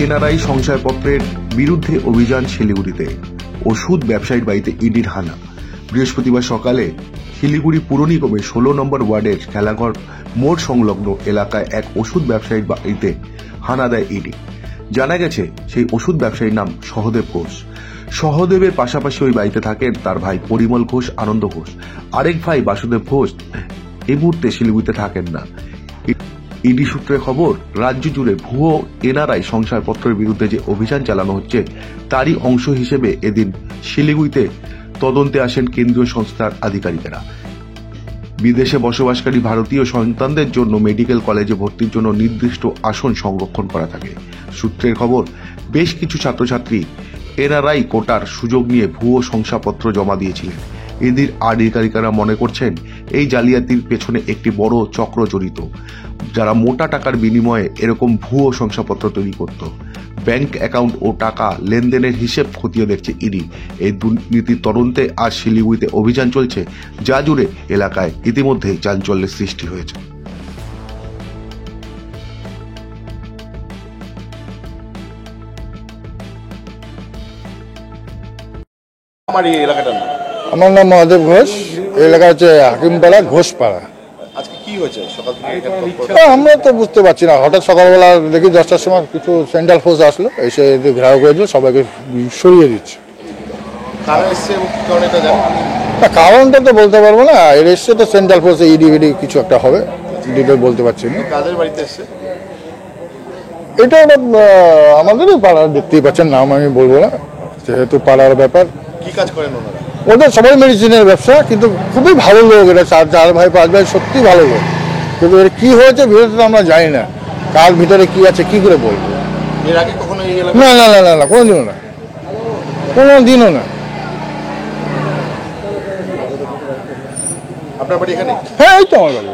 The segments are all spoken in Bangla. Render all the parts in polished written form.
এনআরআই শংসাপত্রের বিরুদ্ধে অভিযান শিলিগুড়িতে। ওষুধ ব্যবসায়ীর বাড়িতে ইডির হানা। বৃহস্পতিবার সকালে শিলিগুড়ি পুর নিগমের 16 নম্বর ওয়ার্ডের খেলাঘর মোড় সংলগ্ন এলাকায় এক ওষুধ ব্যবসায়ীর বাড়িতে হানা দেয় ইডি। জানা গেছে, সেই ওষুধ ব্যবসায়ীর নাম সহদেব ঘোষ। সহদেবের পাশাপাশি ওই বাড়িতে থাকেন তার ভাই পরিমল ঘোষ, আনন্দ ঘোষ। আরেক ভাই বাসুদেব ঘোষ এই মুহূর্তে শিলিগুড়িতে থাকেন না। ইডি সূত্রে খবর, রাজ্য জুড়ে ভুয়ো এনআরআই শংসাপত্রের বিরুদ্ধে যে অভিযান চালানো হচ্ছে তারই অংশ হিসেবে এদিন শিলিগুড়িতে তদন্তে আসেন কেন্দ্রীয় সংস্থার আধিকারিকেরা। বিদেশে বসবাসকারী ভারতীয় সন্তানদের জন্য মেডিকেল কলেজে ভর্তির জন্য নির্দিষ্ট আসন সংরক্ষণ করা থাকে। সূত্রের খবর, বেশ কিছু ছাত্রছাত্রী এনআরআই কোটার সুযোগ নিয়ে ভুয়ো শংসাপত্র জমা দিয়েছিলেন। এদের আধিকারিকেরা মনে করছেন এই জালিয়াতির পেছনে একটি বড় চক্র জড়িত, যারা মোটা টাকার বিনিময়ে এরকম ভুয়ো শংসাপত্র তৈরি করত। ব্যাংক অ্যাকাউন্ট ও টাকা লেনদেনের হিসেব খতিয়ে দেখছে ইডি। এই দুর্নীতির তদন্তে আজ শিলিগুড়িতে অভিযান চলছে, যা জুড়ে এলাকায় ইতিমধ্যেই চাঞ্চল্যের সৃষ্টি হয়েছে। আমার নাম মহাদেব ঘোষ। এই এলাকা হচ্ছে হাকিমপাড়া, ঘোষপাড়া। আমরা তো বুঝতে পারছি না, হঠাৎ সকালবেলা দেখি 10টার সময় কিছু সেন্ট্রাল ফোর্স আসলো, এসে ঘেরাও করেছিল, সবাইকে সরিয়ে দিচ্ছে। কারণটা তো বলতে পারবো না, এর এসছে তো সেন্ট্রাল ফোর্স, ইডি কিছু একটা হবে, ডিটেল বলতে পারছি না। এটা আমাদেরই পাড়ার, দেখতেই পাচ্ছেন, নাম আমি বলবো না, যেহেতু পাড়ার ব্যাপার। কি কাজ করেন ওনারা? ওদের সবাই মেডিসিনের ব্যবসা, কিন্তু খুবই ভালো লোক এরা, 4 ভাই 5 ভাই, সত্যি ভালো লোক। কিন্তু এর কি হয়েছে ভিতরে আমরা জানি না, কার ভিতরে কি আছে কি করে বলবো। এর আগে কখনো না না না না, কোনোদিনও না, কোনোদিনও না। আপনার বাড়ি এখানে? হ্যাঁ, এই তো আমার বাড়ি।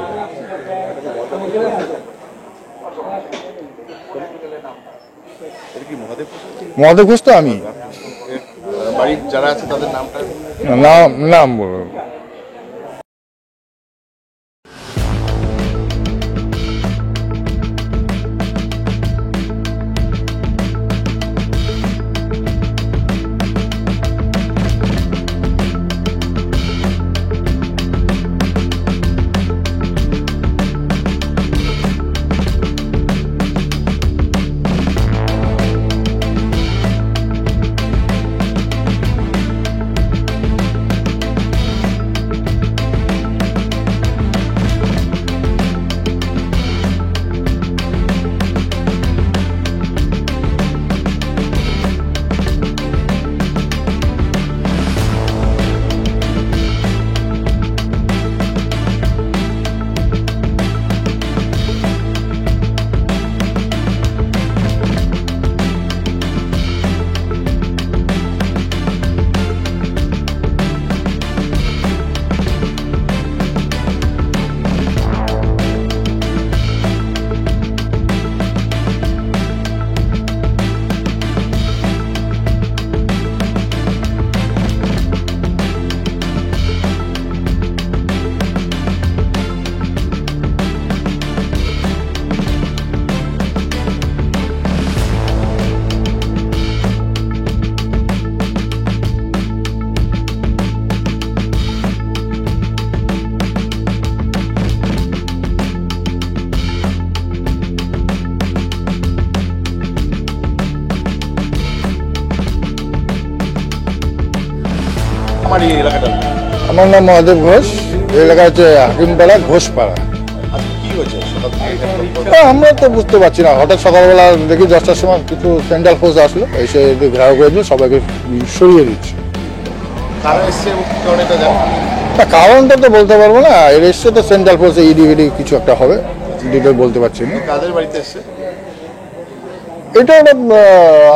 মহাদেব ঘোষ তো আমি। বাড়ির যারা আছে তাদের নামটা? নাম বলবো। আমার নাম মহাদেব ঘোষ। এই এলাকা হচ্ছে হাকিমপাড়া, ঘোষপাড়া। আমরা তো বুঝতে পারছি না, হঠাৎ সকালবেলা দেখি 10টার সময় কিছু সেন্ট্রাল ফোর্স আসলো, এসে ঘেরাও করেছিল, সবাইকে সরিয়ে দিচ্ছে। কারণটা তো বলতে পারবো না, এর এসছে তো সেন্ট্রাল ফোর্স, ইডি কিছু একটা হবে, ডিটেল বলতে পারছি না। এটা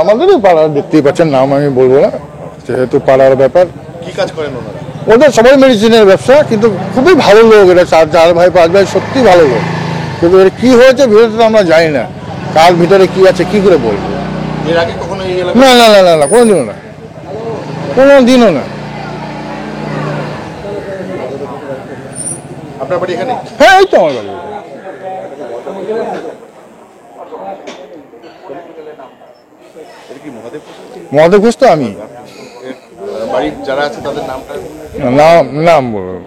আমাদেরই পাড়ার, দেখতেই পাচ্ছেন, নাম আমি বলবো না, যেহেতু পাড়ার ব্যাপার। কি কাজ করেন ওনারা? ওদের সবাই মেডিসিনের ব্যবসা, কিন্তু খুবই ভালো লোক এরা, 4 ভাই 5 ভাই, সত্যি ভালো লোক। কিন্তু এর কি হয়েছে ভিতরে আমরা জানি না, কার ভিতরে কি আছে কি করে বলবো। এর আগে কখনো না না না না, কোনোদিনও না, কোনোদিনও না। আপনার বাড়ি এখানে? হ্যাঁ, এই তো আমার বাড়ি। এটা কি মহাদেব ঘোষ? মহাদেব ঘোষ তো আমি বাড়ির যারা আছে তাদের নামটা নাম নাম বলবো